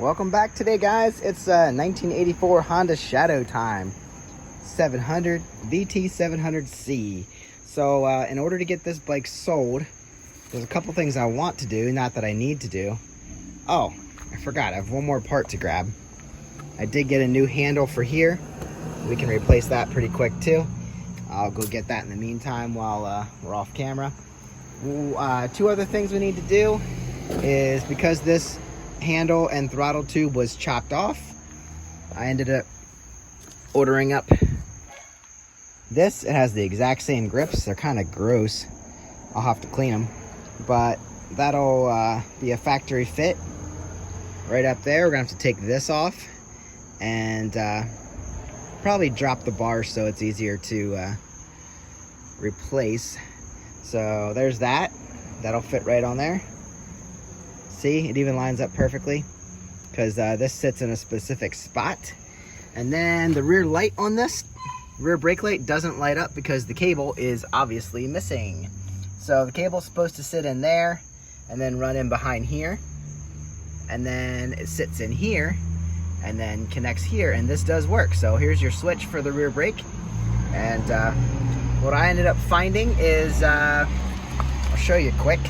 Welcome back today, guys. It's 1984 Honda Shadow time, 700 VT700C. So in order to get this bike sold, there's a couple things I want to do, not that I need to do. Oh, I forgot, I have one more part to grab. I did get a new handle for here. We can replace that pretty quick too. I'll go get that in the meantime while we're off camera. Two other things we need to do is, because this handle and throttle tube was chopped off, I ended up ordering up this. It has the exact same grips. They're kind of gross. I'll have to clean them, but that'll be a factory fit right up there. We're gonna have to take this off and probably drop the bar so it's easier to replace. So there's that. That'll fit right on there. See, it even lines up perfectly because this sits in a specific spot. And then the rear light on this, rear brake light, doesn't light up because the cable is obviously missing. So the cable's supposed to sit in there and then run in behind here. And then it sits in here and then connects here, and this does work. So here's your switch for the rear brake. And what I ended up finding is, I'll show you quick.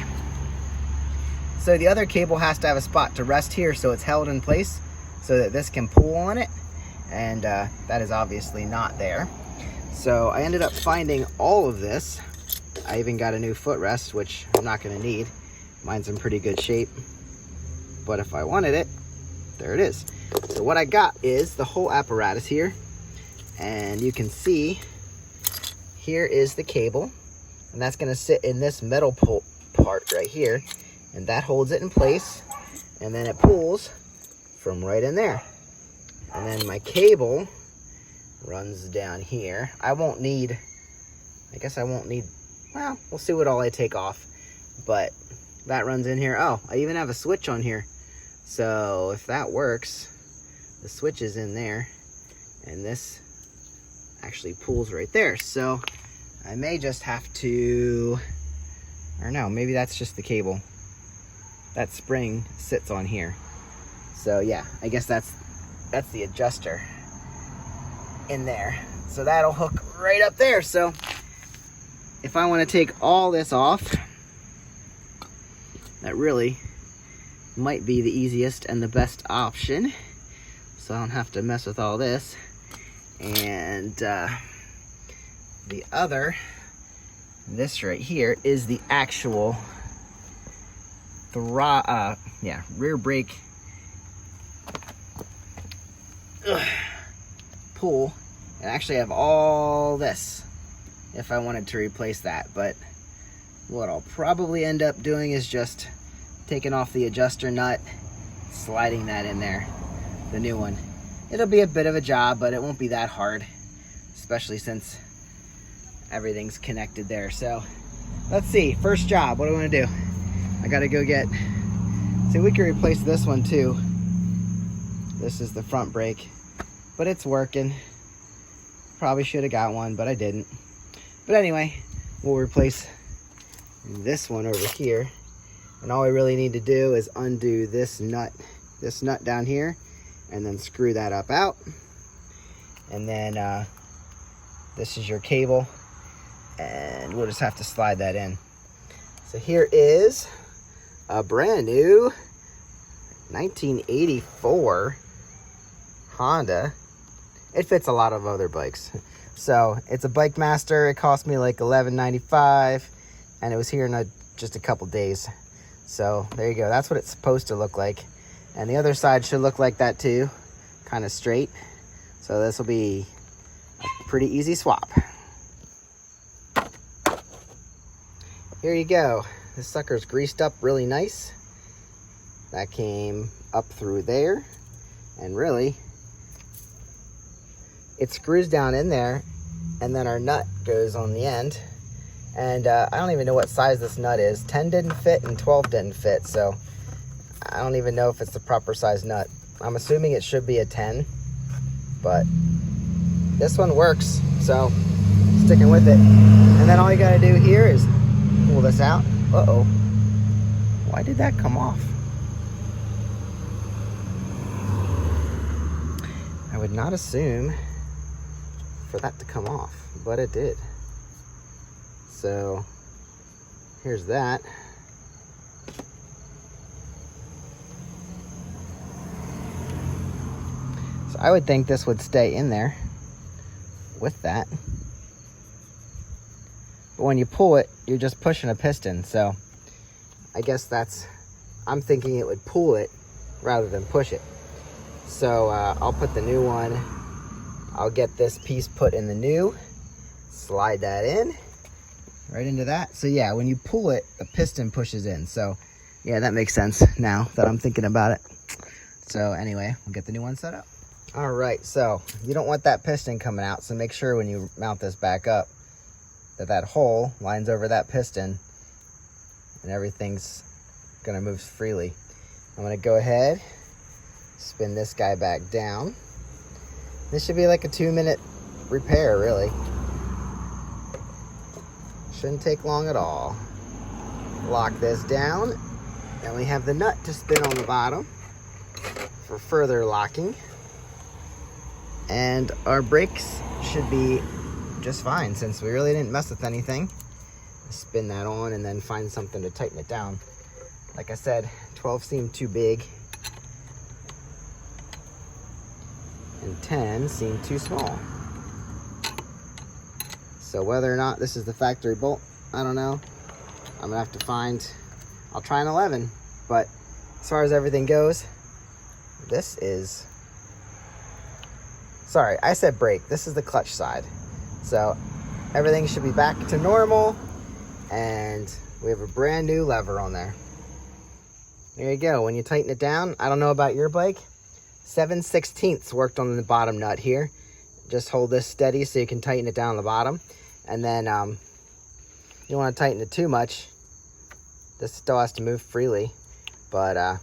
So the other cable has to have a spot to rest here so it's held in place so that this can pull on it, and that is obviously not there. So I ended up finding all of this. I even got a new footrest, which I'm not going to need. Mine's in pretty good shape, but if I wanted it, there it is. So what I got is the whole apparatus here, and you can see here is the cable, and that's going to sit in this metal part right here. And that holds it in place, and then it pulls from right in there. And then my cable runs down here. I guess I won't need, well, we'll see what all I take off. But that runs in here. Oh, I even have a switch on here. So if that works, the switch is in there, and this actually pulls right there. So I may just have to, or no, maybe that's just the cable. That spring sits on here. So yeah, I guess that's the adjuster in there. So that'll hook right up there. So if I want to take all this off, that really might be the easiest and the best option. So I don't have to mess with all this. And the other, this right here, is the actual rear brake pull. And actually have all this if I wanted to replace that, but what I'll probably end up doing is just taking off the adjuster nut, sliding that in there, the new one. It'll be a bit of a job, but it won't be that hard, especially since everything's connected there. So let's see, first job, what do I want to do? I gotta go get, see, we can replace this one too. This is the front brake, but it's working. Probably should have got one, but I didn't. But anyway, we'll replace this one over here. And all we really need to do is undo this nut down here, and then screw that up out. And then this is your cable, and we'll just have to slide that in. So here is a brand new 1984 Honda. It fits a lot of other bikes. So it's a Bike Master. It cost me like $11.95, and it was here in just a couple days. So there you go. That's what it's supposed to look like. And the other side should look like that too, kind of straight. So this will be a pretty easy swap. Here you go. This sucker's greased up really nice. That came up through there, and really it screws down in there, and then our nut goes on the end. And I don't even know what size this nut is. 10 didn't fit and 12 didn't fit, so I don't even know if it's the proper size nut. I'm assuming it should be a 10, but this one works, so sticking with it. And then all you gotta do here is pull this out. Uh-oh. Why did that come off? would not assume for that to come off, but it did. So here's that. So I would think this would stay in there with that. But when you pull it, you're just pushing a piston. So I guess I'm thinking it would pull it rather than push it. So I'll put the new one. I'll get this piece put in the new, slide that in, right into that. So yeah, when you pull it, the piston pushes in. So yeah, that makes sense now that I'm thinking about it. So anyway, we'll get the new one set up. All right, so you don't want that piston coming out. So make sure when you mount this back up that hole lines over that piston and everything's gonna move freely. I'm gonna go ahead, spin this guy back down. This should be like a 2-minute repair, really. Shouldn't take long at all. Lock this down. Then we have the nut to spin on the bottom for further locking. And our brakes should be just fine since we really didn't mess with anything. Spin that on and then find something to tighten it down. Like I said, 12 seemed too big and 10 seemed too small. So whether or not this is the factory bolt, I don't know. I'm gonna have to find, I'll try an 11, but as far as everything goes, this is, sorry, I said brake. This is the clutch side. So everything should be back to normal and we have a brand new lever on there. There you go. When you tighten it down, I don't know about your bike, 7/16 worked on the bottom nut here. Just hold this steady so you can tighten it down the bottom. And then you don't want to tighten it too much. This still has to move freely, but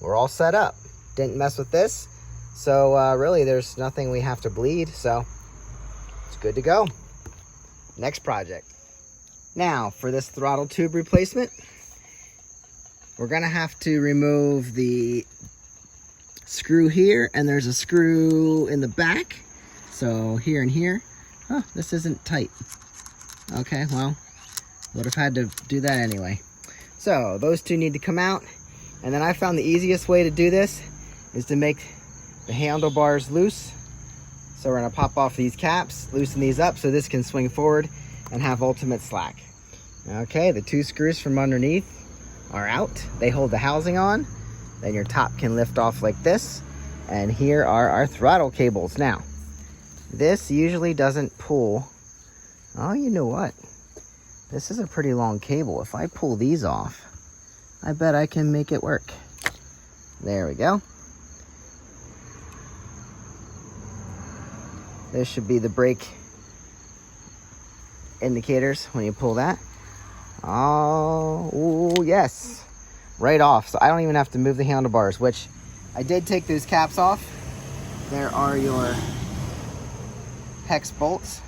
we're all set up. Didn't mess with this. So really there's nothing we have to bleed. So it's good to go. Next project. Now for this throttle tube replacement, we're gonna have to remove the screw here, and there's a screw in the back. So here and here. Oh, this isn't tight. Okay, well, would have had to do that anyway. So those two need to come out. And then I found the easiest way to do this is to make the handlebars loose. So we're gonna pop off these caps, loosen these up so this can swing forward and have ultimate slack. Okay, the two screws from underneath are out. They hold the housing on. Then your top can lift off like this. And here are our throttle cables. Now, this usually doesn't pull. Oh, you know what? This is a pretty long cable. If I pull these off, I bet I can make it work. There we go. This should be the brake indicators when you pull that. Oh, ooh, yes. Right off. So I don't even have to move the handlebars, which I did take those caps off. There are your hex bolts,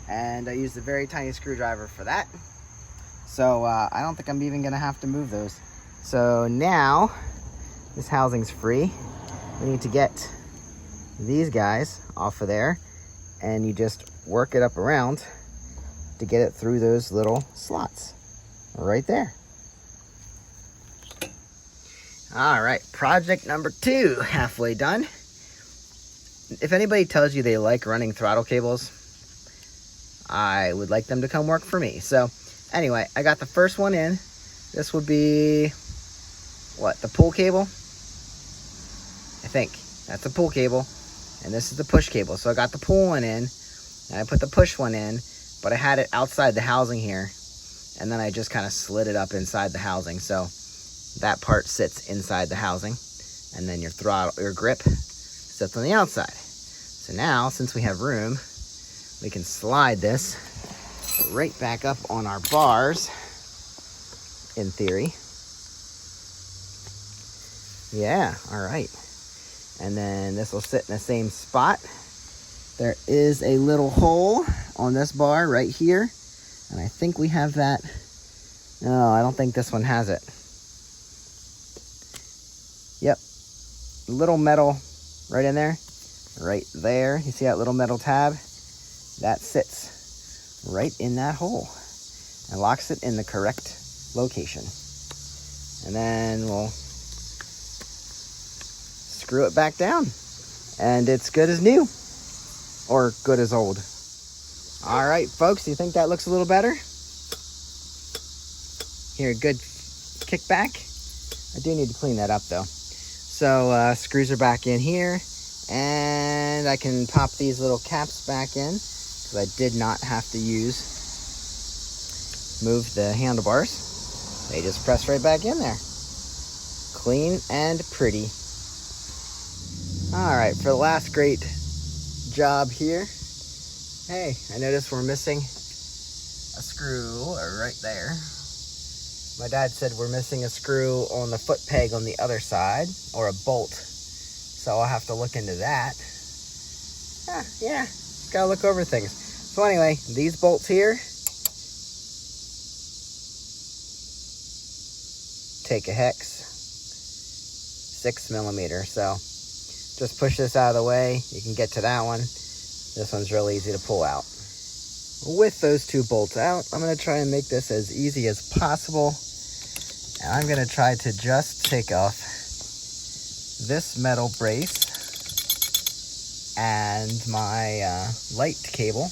and I used a very tiny screwdriver for that. So I don't think I'm even gonna have to move those. So now this housing's free. We need to get these guys off of there, and you just work it up around to get it through those little slots right there. All right, project number 2, halfway done. If anybody tells you they like running throttle cables, I would like them to come work for me. So anyway, I got the first one in. This would be, what, the pull cable? I think that's the pull cable, and this is the push cable. So I got the pull one in, and I put the push one in, but I had it outside the housing here, and then I just kind of slid it up inside the housing. So that part sits inside the housing, and then your throttle, your grip sits on the outside. So now, since we have room, we can slide this right back up on our bars, in theory. Yeah, all right. And then this will sit in the same spot. There is a little hole on this bar right here, and I think we have that. No, I don't think this one has it. Yep, little metal right in there. right there. You see that little metal tab? That sits right in that hole and locks it in the correct location. And then we'll screw it back down, and it's good as new, or good as old. All right, folks, do you think that looks a little better? Here, good kickback. I do need to clean that up though. So screws are back in here, and I can pop these little caps back in because I did not have to move the handlebars. They just press right back in there. Clean and pretty. All right, for the last great job here. Hey, I noticed we're missing a screw right there. My dad said we're missing a screw on the foot peg on the other side, or a bolt. So I'll have to look into that. Yeah, just gotta look over things. So anyway, these bolts here take a hex 6mm. So just push this out of the way. You can get to that one. This one's real easy to pull out. With those two bolts out, I'm going to try and make this as easy as possible. And I'm going to try to just take off this metal brace and my light cable.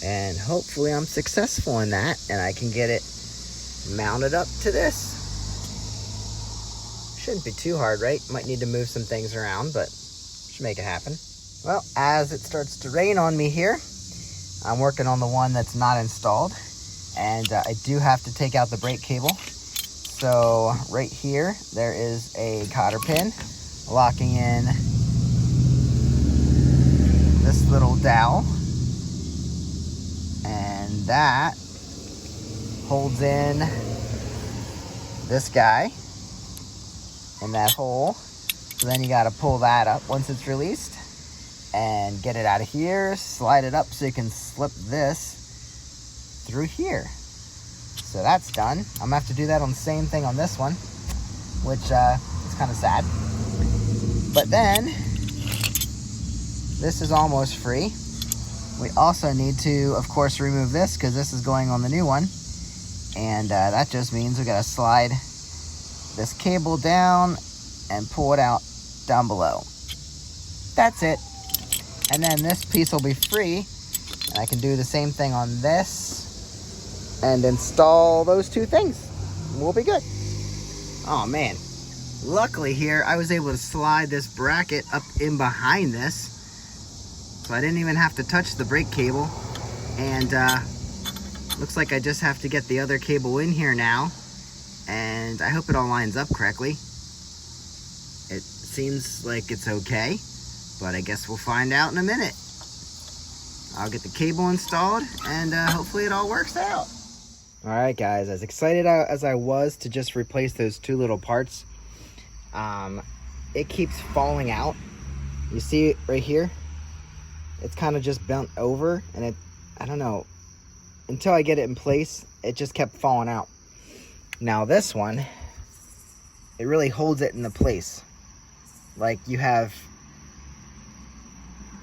And hopefully I'm successful in that, and I can get it mounted up to this. Shouldn't be too hard, right? Might need to move some things around, but should make it happen. Well, as it starts to rain on me here, I'm working on the one that's not installed, and I do have to take out the brake cable. So right here, there is a cotter pin locking in this little dowel, and that holds in this guy in that hole. So then you got to pull that up once it's released and get it out of here, slide it up so you can slip this through here. So that's done. I'm gonna have to do that on the same thing on this one, which is kind of sad. But then this is almost free. We also need to, of course, remove this because this is going on the new one. And that just means we gotta slide this cable down and pull it out down below. That's it. And then this piece will be free, and I can do the same thing on this and install those two things. We'll be good. Oh man, luckily here I was able to slide this bracket up in behind this, so I didn't even have to touch the brake cable. And looks like I just have to get the other cable in here now, and I hope it all lines up correctly. It seems like it's okay, but I guess we'll find out in a minute. I'll get the cable installed, and hopefully it all works out. All right, guys, as excited as I was to just replace those two little parts, it keeps falling out. You see it right here? It's kind of just bent over, and I don't know, until I get it in place, it just kept falling out. Now this one, it really holds it into place. Like you have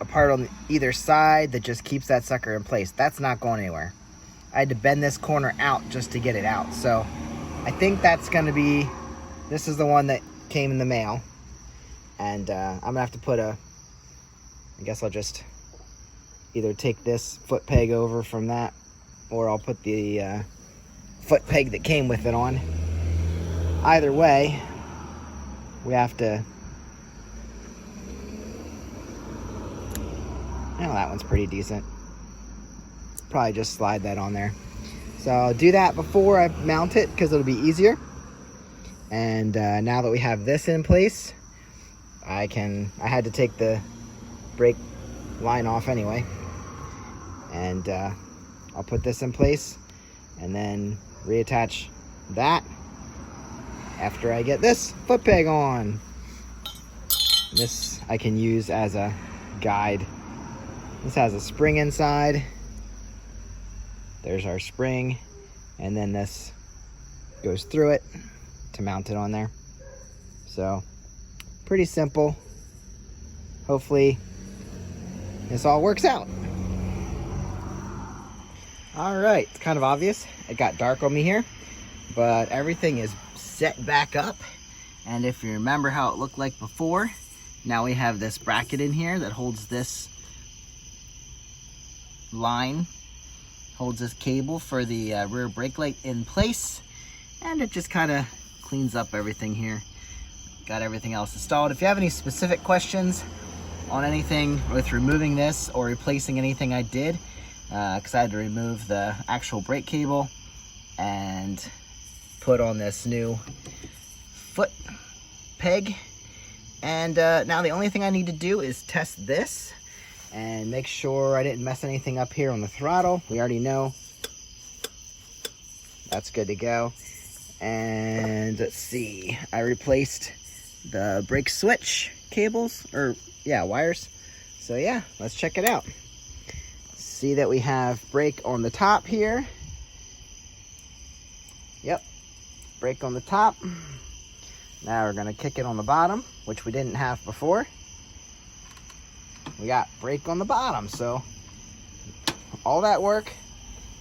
a part on either side that just keeps that sucker in place. That's not going anywhere. I had to bend this corner out just to get it out. So I think that's going to be, this is the one that came in the mail. And I'm going to have to put I guess I'll just either take this foot peg over from that, or I'll put the foot peg that came with it on. Either way, we have to, oh, that one's pretty decent. Probably just slide that on there. So I'll do that before I mount it because it'll be easier. And now that we have this in place, I had to take the brake line off anyway. And I'll put this in place and then reattach that after I get this foot peg on. This I can use as a guide. This has a spring inside. There's our spring, and then this goes through it to mount it on there. So pretty simple. hopefully this all works out. All right, it's kind of obvious. It got dark on me here, but everything is set back up. And if you remember how it looked like before, now we have this bracket in here that holds this line, holds this cable for the rear brake light in place, and it just kind of cleans up everything here. Got everything else installed. If you have any specific questions on anything with removing this or replacing anything I did, because I had to remove the actual brake cable and put on this new foot peg, and now the only thing I need to do is test this and make sure I didn't mess anything up here on the throttle. We already know that's good to go. And let's see, I replaced the brake switch cables, or yeah, wires. So yeah, let's check it out. See that we have brake on the top here. Yep, brake on the top. Now we're gonna kick it on the bottom, which we didn't have before. We got brake on the bottom, so all that work,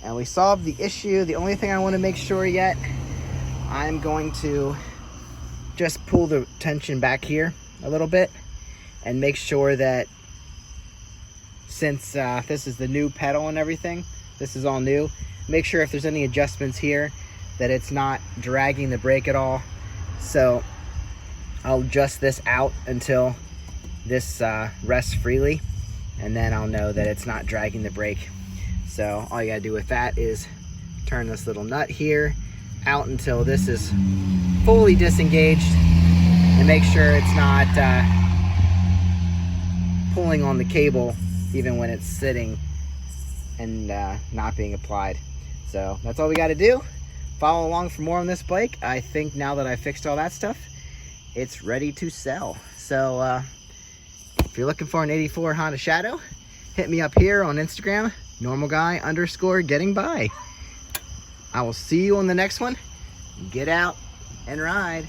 and we solved the issue. The only thing I want to make sure yet, I'm going to just pull the tension back here a little bit and make sure that, since this is the new pedal and everything, this is all new, make sure if there's any adjustments here that it's not dragging the brake at all. So I'll adjust this out until this rests freely, and then I'll know that it's not dragging the brake. So all you gotta do with that is turn this little nut here out until this is fully disengaged, and make sure it's not pulling on the cable even when it's sitting and not being applied. So that's all we got to do. Follow along for more on this bike. I think now that I fixed all that stuff, it's ready to sell. So if you're looking for an 84 Honda Shadow, hit me up here on Instagram, normalguy_gettingby. I will see you on the next one. Get out and ride.